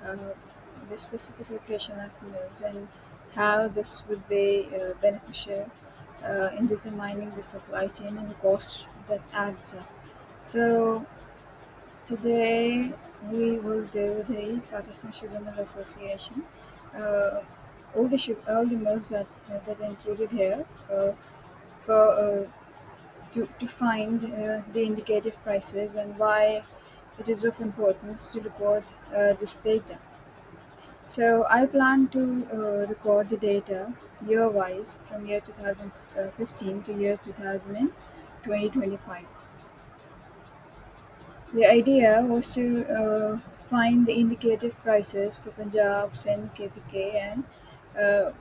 uh, the specific location of mills and how this would be beneficial in determining the supply chain and the cost that adds up. So today we will do the Pakistan Sugar Mill Association. Uh, all the mills that are included here for to find the indicative prices and why it is of importance to record this data. So I plan to record the data year-wise from year 2015 to year 2025. The idea was to find the indicative prices for Punjab, Sindh, KPK, and uh,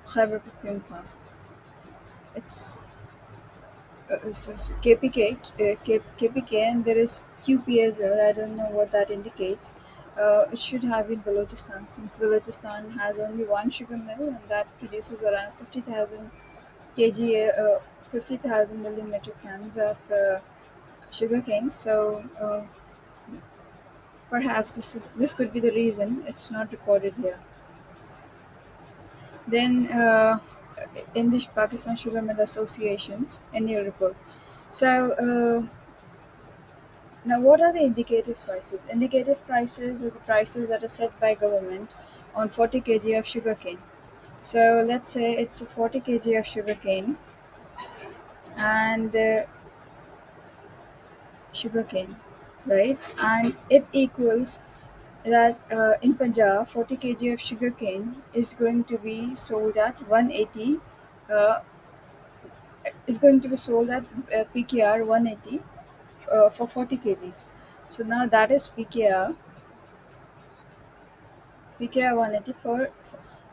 Khyber Pakhtunkhwa. It's KPK, KPK, and there is QP as well. I don't know what that indicates. It should have been Balochistan, since Balochistan has only one sugar mill and that produces around 50,000 kg, 50,000 million metric tons of sugar cane. So perhaps this could be the reason it's not recorded here. Then in the Pakistan Sugar Mill Association's annual report. So now, what are the indicative prices? Indicative prices are the prices that are set by government on 40 kg of sugarcane. So let's say it's 40 kg of sugarcane and sugarcane, right? And it equals that in Punjab, 40 kg of sugarcane is going to be sold at 180. Uh, is going to be sold at PKR 180 for 40 kgs. So now that is PKR 180 for.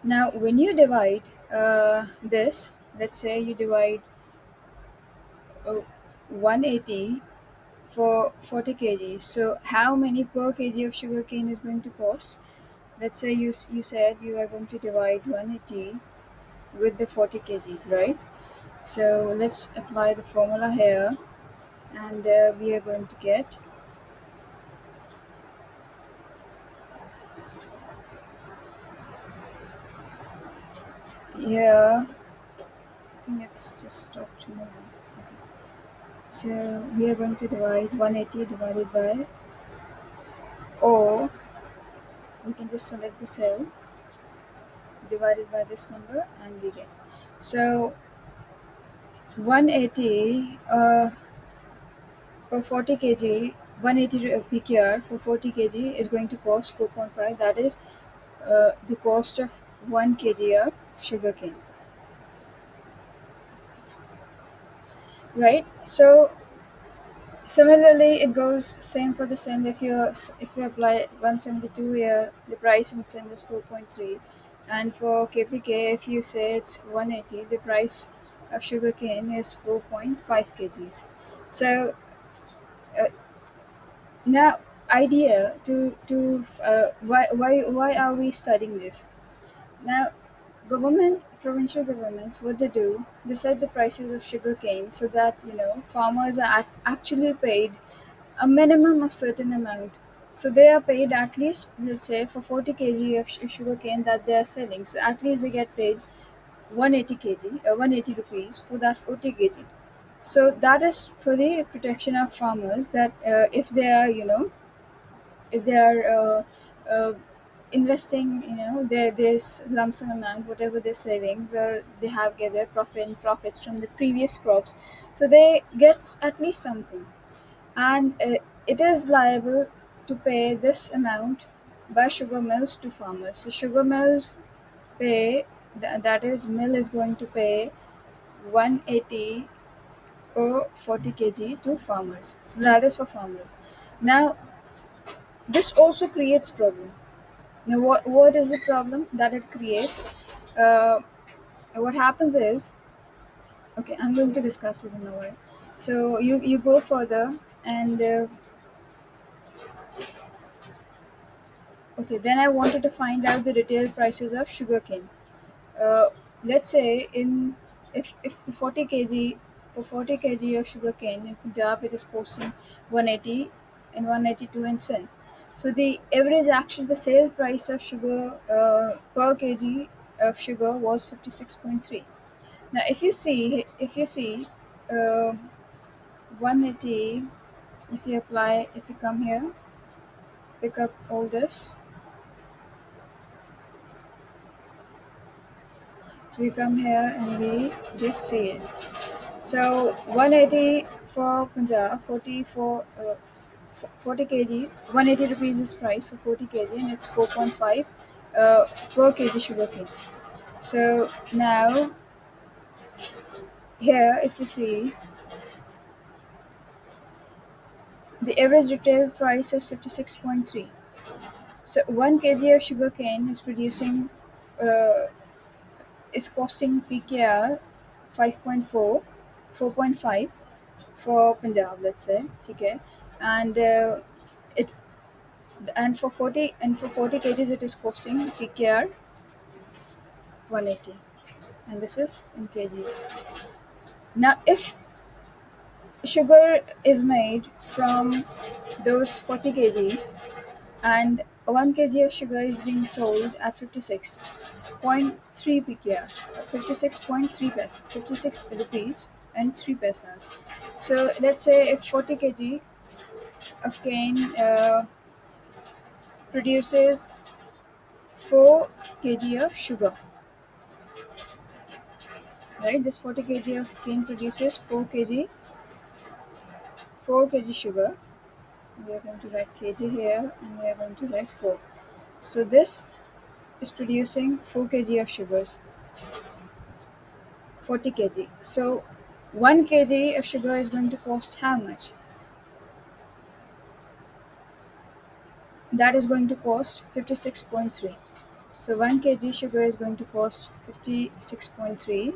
Now, when you divide this, let's say you divide 180 for 40 kg. So, how many per kg of sugarcane is going to cost? Let's say you said you are going to divide 180 with the 40 kgs, right? So, let's apply the formula here, and we are going to get here. I think it's just stopped moving. Okay. So, we are going to divide 180 divided by, or we can just select the cell divided by this number and we get. So 180 for 40 kg, 180 PKR for 40 kg is going to cost 4.5. That is the cost of 1 kg of sugarcane, right? So similarly, it goes same for the Sind. If you apply 172 here, the price in Sind is 4.3, and for KPK, if you say it's 180, the price of sugarcane is 4.5 kgs. So uh, now, idea to why are we studying this? Now, provincial governments, what they do, they set the prices of sugarcane so that farmers are actually paid a minimum of certain amount. So they are paid at least, let's say, for 40 kg of sugarcane that they are selling. So at least they get paid 180 rupees for that 40 kg. So that is for the protection of farmers. That if they are, if they are investing, their this lump sum amount, whatever their savings or they have gathered profits from the previous crops, so they get at least something, and it is liable to pay this amount by sugar mills to farmers. So sugar mills pay that is mill is going to pay 180 per 40 kg to farmers. So that is for farmers. Now this also creates problem. Now what is the problem that it creates? Uh, what happens is, okay, I'm going to discuss it in a while. So you go further and okay, then I wanted to find out the retail prices of sugarcane. Uh, let's say if the 40 kg for 40 kg of sugarcane in Punjab it is costing 180 and 182 in Sindh. So the average actually the sale price of sugar per kg of sugar was 56.3. Now if you see uh, 180, if you come here, pick up all this, we come here and we just see it. So 180 for Punjab, 40 for 40 kg, 180 rupees is price for 40 kg, and it's 4.5 per kg sugarcane. So now here, if you see, the average retail price is 56.3. So 1 kg of sugarcane is producing uh, is costing PKR 5.4, 4.5 for Punjab, let's say, okay, and it and for 40 kgs it is costing PKR 180, and this is in kgs. Now, if sugar is made from those 40 kgs and 1 kg of sugar is being sold at 56.3 PKR, 56.3 paise, 56 rupees and 3 paisas. So let's say if 40 kg of cane produces 4 kg of sugar, right? This 40 kg of cane produces 4 kg sugar. We are going to write kg here and we are going to write 4. So this is producing 4 kg of sugars, 40 kg. So 1 kg of sugar is going to cost how much? That is going to cost 56.3. So 1 kg sugar is going to cost 56.3.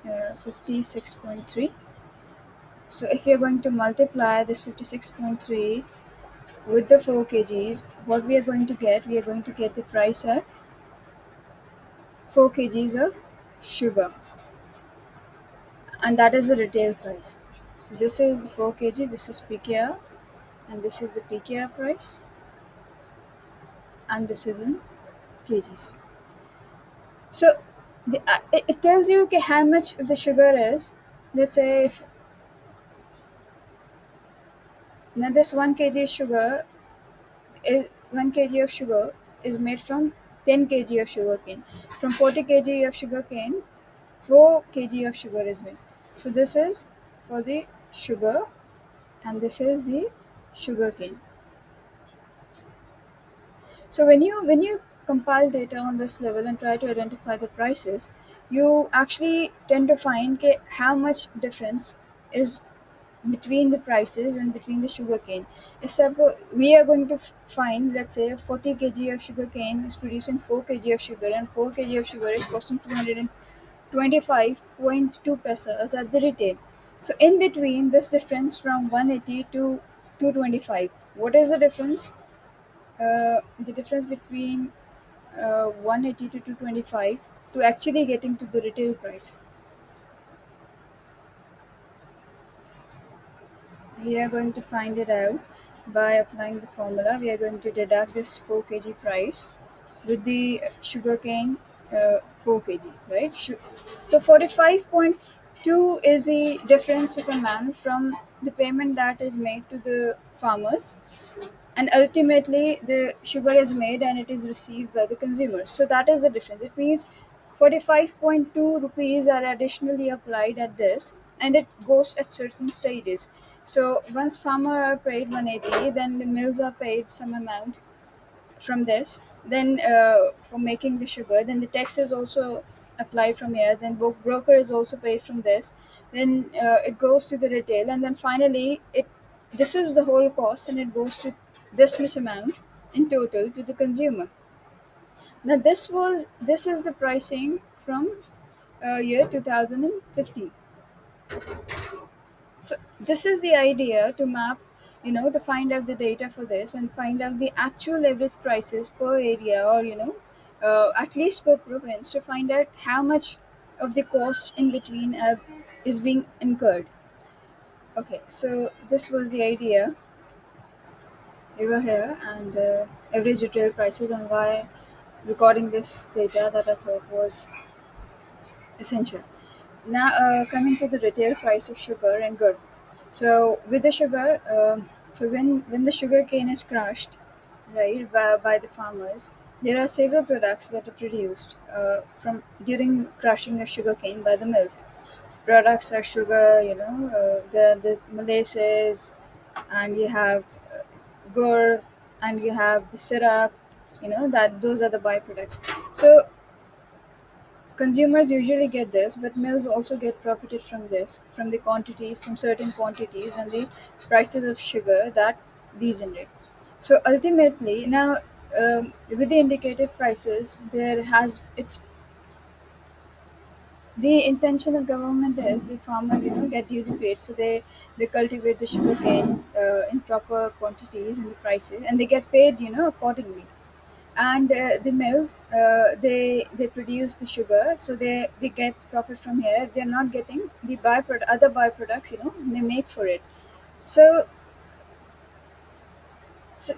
56.3. So if you're going to multiply this 56.3 with the 4 kgs, what we are going to get? We are going to get the price of 4 kgs of sugar, and that is the retail price. So this is the 4 kg, this is PKR, and this is the PKR price, and this is in kgs. So it tells you okay, how much of the sugar is. Let's say if now this 1 kg sugar is 1 kg of sugar is made from 10 kg of sugar cane. From 40 kg of sugar cane, 4 kg of sugar is made. So this is for the sugar, and this is the sugar cane. So when you compile data on this level and try to identify the prices, you actually tend to find how much difference is between the prices and between the sugar cane. Except we are going to find, let's say, 40 kg of sugar cane is producing 4 kg of sugar, and 4 kg of sugar is costing 225.2 pesos at the retail. So in between this difference from 180 to 225, what is the difference? The difference between 180 to 225 to actually getting to the retail price. We are going to find it out by applying the formula. We are going to deduct this 4 kg price with the sugarcane 4 kg, right? So 45.2 is the difference of amount from the payment that is made to the farmers, and ultimately the sugar is made and it is received by the consumer. So that is the difference. It means 45.2 rupees are additionally applied at this, and it goes at certain stages. So once farmer are paid 180, then the mills are paid some amount from this, then for making the sugar, then the tax is also applied from here, then broker is also paid from this, then it goes to the retail, and then finally it this is the whole cost, and it goes to this much amount in total to the consumer. Now this is the pricing from year 2015. So this is the idea to map, to find out the data for this and find out the actual average prices per area, or at least per province, to find out how much of the cost in between is being incurred. Okay, so this was the idea. over here and average retail prices, and why recording this data that I thought was essential. Now, coming to the retail price of sugar and good. So, with the sugar, so when the sugar cane is crushed, right, by the farmers, there are several products that are produced from during crushing of sugar cane by the mills. Products are sugar, the molasses, and you have gur, and you have the syrup. That those are the byproducts. So consumers usually get this, but mills also get profited from this, from the quantity, from certain quantities, and the prices of sugar that these generate. So ultimately, now with the indicative prices, there has it's the intention of government is the farmers get duty paid, so they cultivate the sugar cane in proper quantities and the prices, and they get paid accordingly. And the mills, they produce the sugar, so they get profit from here. They're not getting the byproduct, other byproducts they make for it. So, so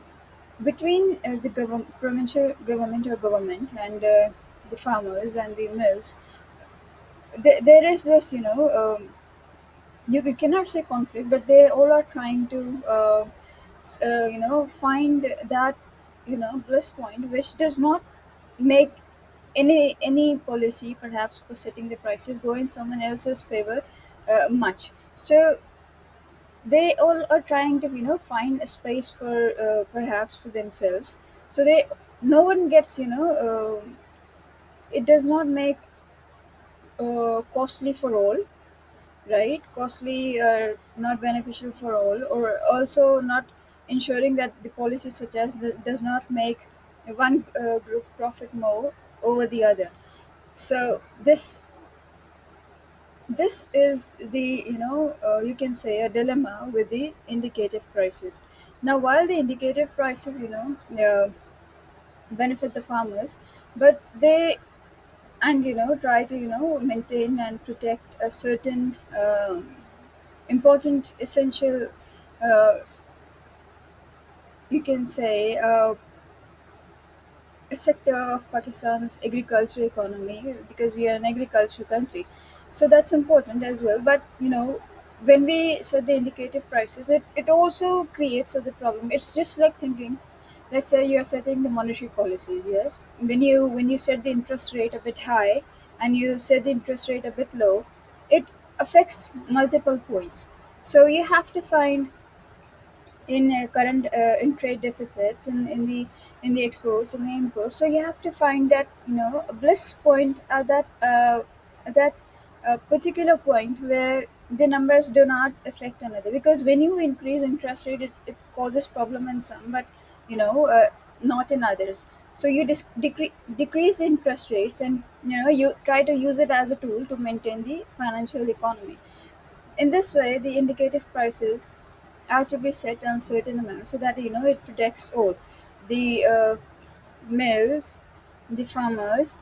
between the provincial government or government and the farmers and the mills, there is this you cannot say conflict, but they all are trying to find that bliss point which does not make any policy perhaps for setting the prices go in someone else's favor much. So they all are trying to find a space for perhaps for themselves. So they no one gets it does not make costly for all, right? Costly or not beneficial for all, or also not ensuring that the policy such as does not make one group profit more over the other. So this is the you can say a dilemma with the indicative prices. Now, while the indicative prices benefit the farmers, but they and try to maintain and protect a certain important essential uh, you can say a sector of Pakistan's agriculture economy, because we are an agricultural country. So that's important as well. But when we set the indicative prices, it also creates other problem. It's just like thinking, let's say you are setting the monetary policies. Yes, when you set the interest rate a bit high and you set the interest rate a bit low, it affects multiple points. So you have to find in current in trade deficits in the exports and the imports. So you have to find that a bliss point at that particular point where the numbers do not affect another. Because when you increase interest rate, it causes problem in some, but not in others. So you decrease interest rates, and you try to use it as a tool to maintain the financial economy. In this way, the indicative prices are to be set on certain amount, so that it protects all the mills, the farmers,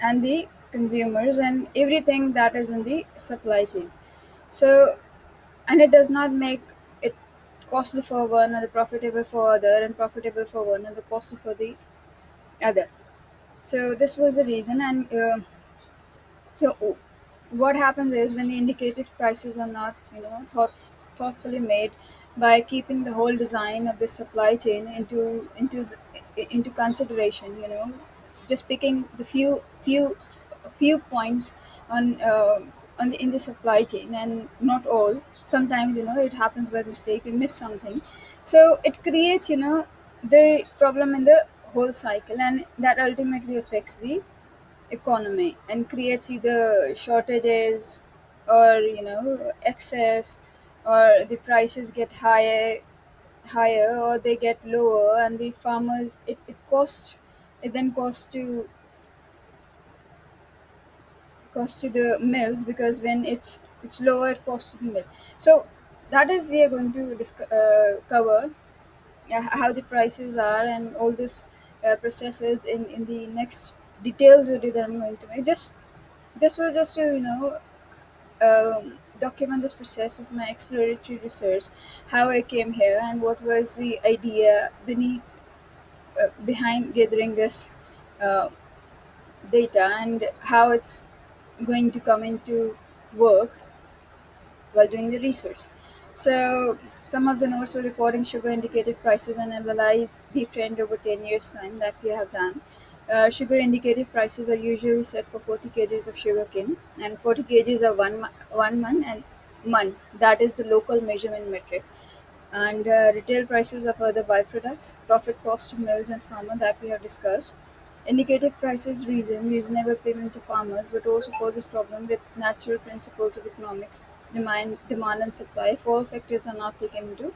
and the consumers, and everything that is in the supply chain. So, and it does not make it costly for one and profitable for other, and profitable for one and the costly for the other. So this was the reason. And so what happens is, when the indicative prices are not, thoughtfully made, by keeping the whole design of the supply chain into consideration, just picking the few points on in the supply chain, and not all. Sometimes it happens by mistake, we miss something. So it creates the problem in the whole cycle, and that ultimately affects the economy and creates either shortages, or excess, or the prices get higher, or they get lower, and the farmers, it then costs to the mills, because when it's lower, it costs to the mill. So that is, we are going to cover how the prices are, and all this processes in the next details video that I'm going to make. Just this was just to document this process of my exploratory research, how I came here, and what was the idea behind gathering this uh, data, and how it's going to come into work while doing the research. So some of the notes were recording sugar indicated prices and analyze the trend over 10 years time that we have done. Sugar indicated prices are usually set for 40 kgs of sugarcane, and 40 kgs are 1 month and month. That is the local measurement metric. And retail prices of other byproducts, profit cost to mills and farmer that we have discussed. Indicative prices reasonable payment to farmers, but also poses problem with natural principles of economics, demand and supply. If all factors are not taken into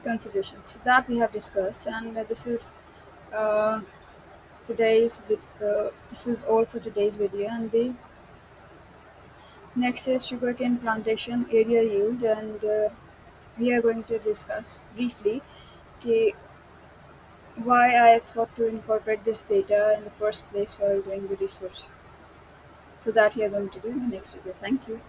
consideration. So that we have discussed, and this is uh, this is all for today's video. And the next is sugarcane plantation area yield, and we are going to discuss briefly okay, why I thought to incorporate this data in the first place while doing the research. So that we are going to do in the next video. Thank you.